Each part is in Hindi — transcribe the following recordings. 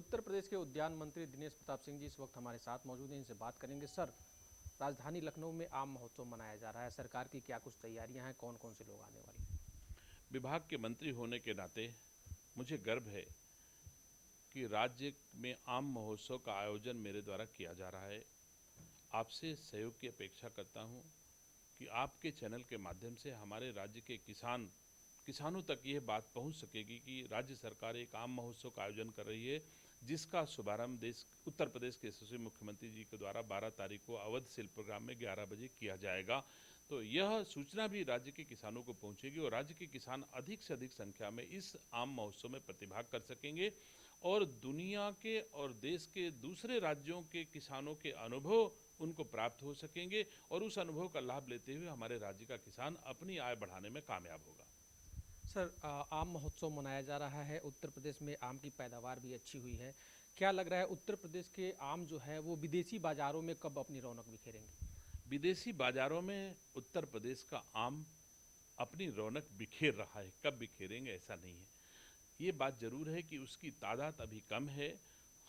उत्तर प्रदेश के उद्यान मंत्री दिनेश प्रताप सिंह जी इस वक्त हमारे साथ मौजूद हैं। इनसे बात करेंगे। सर, राजधानी लखनऊ में आम महोत्सव मनाया जा रहा है, सरकार की क्या कुछ तैयारियां हैं, कौन कौन से लोग आने वाले हैं? विभाग के मंत्री होने के नाते मुझे गर्व है कि राज्य में आम महोत्सव का आयोजन मेरे द्वारा किया जा रहा है। आपसे सहयोग की अपेक्षा करता हूं कि आपके चैनल के माध्यम से हमारे राज्य के किसानों तक यह बात पहुंच सकेगी कि राज्य सरकार एक आम महोत्सव का आयोजन कर रही है, जिसका शुभारंभ उत्तर प्रदेश के यशस्वी मुख्यमंत्री जी के द्वारा 12 तारीख को अवध शिल्पग्राम में 11 बजे किया जाएगा। तो यह सूचना भी राज्य के किसानों को पहुंचेगी और राज्य के किसान अधिक से अधिक संख्या में इस आम महोत्सव में प्रतिभाग कर सकेंगे और दुनिया के और देश के दूसरे राज्यों के किसानों के अनुभव उनको प्राप्त हो सकेंगे और उस अनुभव का लाभ लेते हुए हमारे राज्य का किसान अपनी आय बढ़ाने में कामयाब होगा। सर, आम महोत्सव मनाया जा रहा है, उत्तर प्रदेश में आम की पैदावार भी अच्छी हुई है। क्या लग रहा है उत्तर प्रदेश के आम जो है वो विदेशी बाजारों में कब अपनी रौनक बिखेरेंगे? विदेशी बाजारों में उत्तर प्रदेश का आम अपनी रौनक बिखेर रहा है, कब बिखेरेंगे ऐसा नहीं है। ये बात जरूर है कि उसकी तादाद अभी कम है।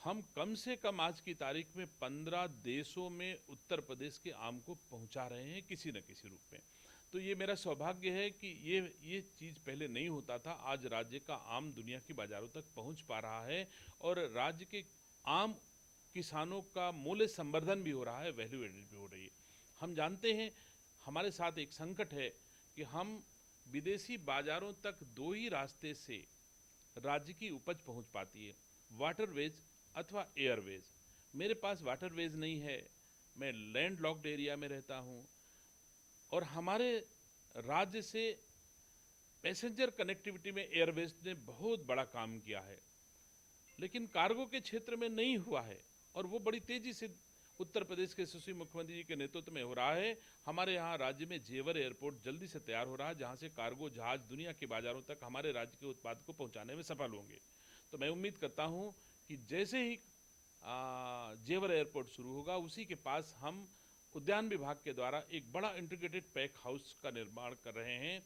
हम कम से कम आज की तारीख में 15 देशों में उत्तर प्रदेश के आम को पहुंचा रहे हैं किसी न किसी रूप में। तो ये मेरा सौभाग्य है कि ये चीज़ पहले नहीं होता था। आज राज्य का आम दुनिया की बाजारों तक पहुंच पा रहा है और राज्य के आम किसानों का मूल्य संवर्धन भी हो रहा है, वैल्यू एडेड भी हो रही है। हम जानते हैं हमारे साथ एक संकट है कि हम विदेशी बाजारों तक दो ही रास्ते से राज्य की उपज पहुंच पाती है, वाटरवेज अथवा एयरवेज। मेरे पास वाटरवेज नहीं है, मैं लैंड लॉक्ड एरिया में रहता हूं और हमारे राज्य से पैसेंजर कनेक्टिविटी में एयरवेज ने बहुत बड़ा काम किया है, लेकिन कार्गो के क्षेत्र में नहीं हुआ है और वो बड़ी तेजी से उत्तर प्रदेश के यशस्वी मुख्यमंत्री जी के नेतृत्व में हो रहा है। हमारे यहाँ राज्य में जेवर एयरपोर्ट जल्दी से तैयार हो रहा है, जहाँ से कार्गो जहाज दुनिया के बाजारों तक हमारे राज्य के उत्पाद को पहुँचाने में सफल होंगे। तो मैं उम्मीद करता हूँ कि जैसे ही जेवर एयरपोर्ट शुरू होगा, उसी के पास हम उद्यान विभाग के द्वारा एक बड़ा इंटीग्रेटेड पैक हाउस का निर्माण कर रहे हैं,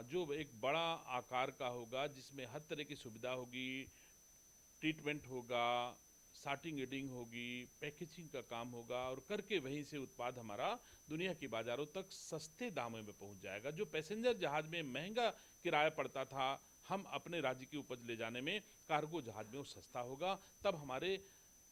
जो एक बड़ा आकार का होगा, जिसमें हर तरह की सुविधा होगी, ट्रीटमेंट होगा, सार्टिंग एडिंग होगी, पैकेजिंग का काम होगा और करके वहीं से उत्पाद हमारा दुनिया की बाजारों तक सस्ते दामों में पहुंच जाएगा। जो पैसेंजर जहाज में महंगा किराया पड़ता था हम अपने राज्य की उपज ले जाने में, कार्गो जहाज में वो सस्ता होगा। तब हमारे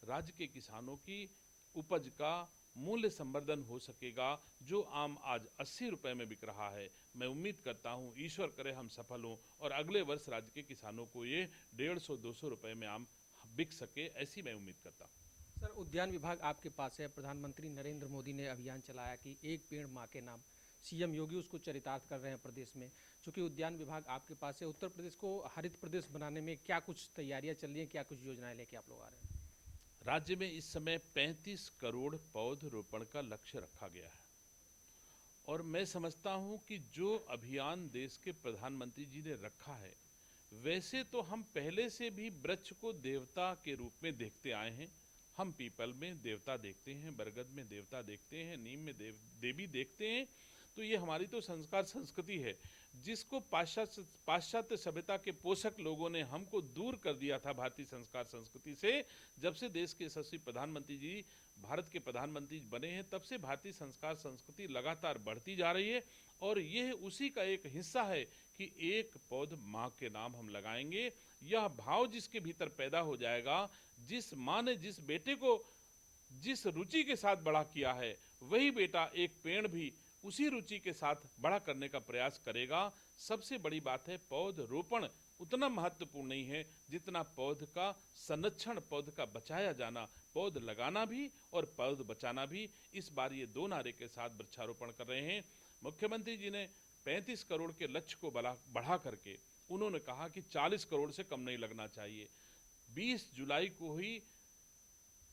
राज्य के किसानों की उपज का मूल्य संवर्धन हो सकेगा। जो आम आज 80 रुपए में बिक रहा है, मैं उम्मीद करता हूं ईश्वर करे हम सफल हों और अगले वर्ष राज्य के किसानों को ये 150-200 रुपए में आम बिक सके, ऐसी मैं उम्मीद करता हूं। सर, उद्यान विभाग आपके पास है। प्रधानमंत्री नरेंद्र मोदी ने अभियान चलाया कि एक पेड़ माँ के नाम। सीएम योगी उसको चरितार्थ कर रहे हैं प्रदेश में। चूंकि उद्यान विभाग आपके पास है, उत्तर प्रदेश को हरित प्रदेश बनाने में क्या कुछ तैयारियां चल रही हैं, क्या कुछ योजनाएं लेके आप लोग आ रहे हैं? राज्य में इस समय 35 करोड़ पौधरोपण का लक्ष्य रखा गया है और मैं समझता हूं कि जो अभियान देश के प्रधानमंत्री जी ने रखा है, वैसे तो हम पहले से भी वृक्ष को देवता के रूप में देखते आए हैं। हम पीपल में देवता देखते हैं, बरगद में देवता देखते हैं, नीम में देवी देखते हैं। तो ये हमारी तो संस्कार संस्कृति है, जिसको पाश्चात्य सभ्यता के पोषक लोगों ने हमको दूर कर दिया था भारतीय संस्कार संस्कृति से। जब से देश के यशस्वी प्रधानमंत्री जी भारत के प्रधानमंत्री बने हैं, तब से भारतीय संस्कार संस्कृति लगातार बढ़ती जा रही है और यह उसी का एक हिस्सा है कि एक पौध माँ के नाम हम लगाएंगे। यह भाव जिसके भीतर पैदा हो जाएगा, जिस माँ ने जिस बेटे को जिस रुचि के साथ बड़ा किया है, वही बेटा एक पेड़ भी उसी रुचि के साथ बड़ा करने का प्रयास करेगा। सबसे बड़ी बात है, पौध रोपण उतना महत्वपूर्ण नहीं है जितना पौध का संरक्षण, पौध का बचाया जाना, पौध लगाना भी और पौध बचाना भी। इस बार ये दो नारे के साथ वृक्षारोपण कर रहे हैं। मुख्यमंत्री जी ने 35 करोड़ के लक्ष्य को बढ़ा करके उन्होंने कहा कि 40 करोड़ से कम नहीं लगना चाहिए। 20 जुलाई को ही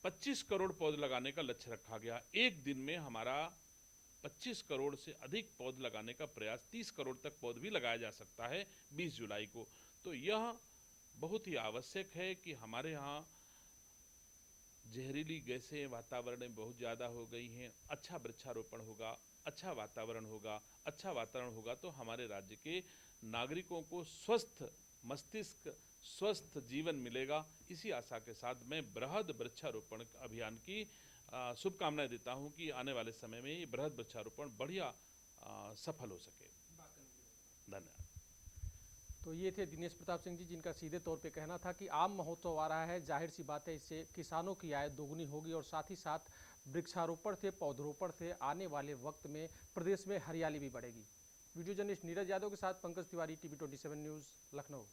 25 करोड़ पौध लगाने का लक्ष्य रखा गया। एक दिन में हमारा 25 करोड़ से अधिक पौध लगाने का प्रयास, 30 करोड़ तक पौध भी लगाया जा सकता है 20 जुलाई को। तो यह बहुत ही आवश्यक है कि हमारे यहाँ जहरीली गैसें वातावरण में बहुत ज़्यादा हो गई हैं। अच्छा वृक्षारोपण होगा, अच्छा वातावरण होगा, अच्छा वातावरण होगा तो हमारे राज्य के नागरिकों को स्वस्थ मस्तिष्क स्वस्थ जीवन मिलेगा। इसी आशा के साथ मैं बृहद वृक्षारोपण अभियान की शुभकामनाएं देता हूं कि आने वाले समय में ये बृहद वृक्षारोपण बढ़िया सफल हो सके। धन्यवाद। तो ये थे दिनेश प्रताप सिंह जी, जिनका सीधे तौर पे कहना था कि आम महोत्सव आ रहा है, जाहिर सी बात है इससे किसानों की आय दोगुनी होगी और साथ ही साथ वृक्षारोपण से, पौधरोपण से आने वाले वक्त में प्रदेश में हरियाली भी बढ़ेगी। वीडियो जर्नलिस्ट नीरज यादव के साथ पंकज तिवारी, TV 27 न्यूज़, लखनऊ।